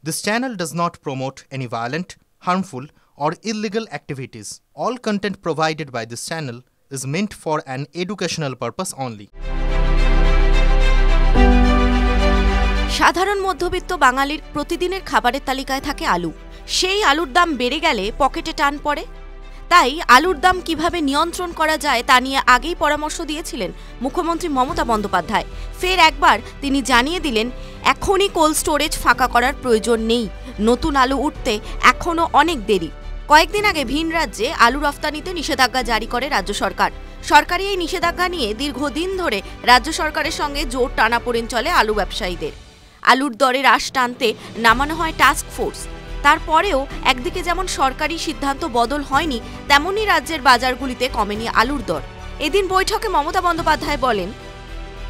This channel does not promote any violent, harmful, or illegal activities. All content provided by this channel is meant for an educational purpose only. সাধারণ মধ্যবিত্ত বাঙালির প্রতিদিনের খাবারের তালিকায় থাকে আলু। সেই আলুর দাম বেড়ে গেলে পকেটে টান পড়ে। তাই আলুর দাম কিভাবে নিয়ন্ত্রণ করা যায় তা নিয়ে আগেই পরামর্শ দিয়েছিলেন মুখ্যমন্ত্রী মমতা বন্দ্যোপাধ্যায়। ফের একবার তিনি জানিয়ে দিলেন, এখনই কোল্ড স্টোরেজ ফাঁকা করার প্রয়োজন নেই, নতুন আলু উঠতে এখনও অনেক দেরি। কয়েকদিন আগে ভিন রাজ্যে আলু রফতানিতে নিষেধাজ্ঞা জারি করে রাজ্য সরকার। সরকারি এই নিষেধাজ্ঞা নিয়ে দীর্ঘদিন ধরে রাজ্য সরকারের সঙ্গে জোর টানাপোড়েন চলে আলু ব্যবসায়ীদের। আলুর দরে হ্রাস টানতে নামানো হয় টাস্ক ফোর্স। তারপরেও একদিকে যেমন সরকারি সিদ্ধান্ত বদল হয়নি, তেমনি রাজ্যের বাজারগুলিতে কমেনি আলুর দর। এদিন বৈঠকে মমতা বন্দ্যোপাধ্যায় বলেন,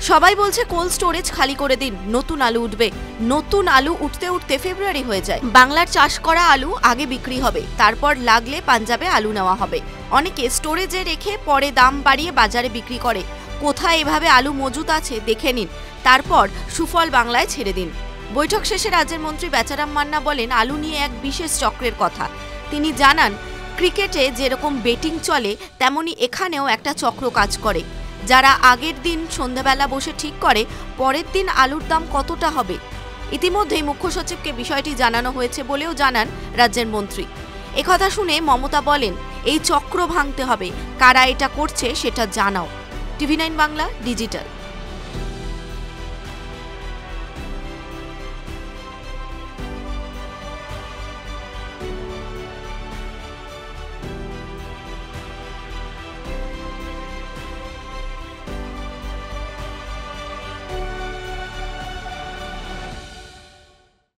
সবাই বলছে কোল্ড স্টোরেজ খালি করে দিন, নতুন আলু উঠবে। নতুন আলু উঠতে উঠতে ফেব্রুয়ারি হয়ে যায়। বাংলার চাষ করা আলু আগে বিক্রি হবে, তারপর লাগলে পাঞ্জাবে আলু নেওয়া হবে। অনেকে স্টোরেজে রেখে পরে দাম বাড়িয়ে বাজারে বিক্রি করে। কোথায় এভাবে আলু মজুত আছে দেখে নিন, তারপর সুফল বাংলায় ছেড়ে দিন। বৈঠক শেষে রাজ্যের মন্ত্রী বেচারাম মান্না বলেন, আলু নিয়ে এক বিশেষ চক্রের কথা। তিনি জানান, ক্রিকেটে যেরকম বেটিং চলে তেমনি এখানেও একটা চক্র কাজ করে, যারা আগের দিন সন্ধ্যাবেলা বসে ঠিক করে পরের দিন আলুর দাম কতটা হবে। ইতিমধ্যেই মুখ্য সচিবকে বিষয়টি জানানো হয়েছে বলেও জানান রাজ্যের মন্ত্রী। একথা শুনে মমতা বলেন, এই চক্র ভাঙতে হবে, কারা এটা করছে সেটা জানাও। টিভি9 বাংলা ডিজিটাল।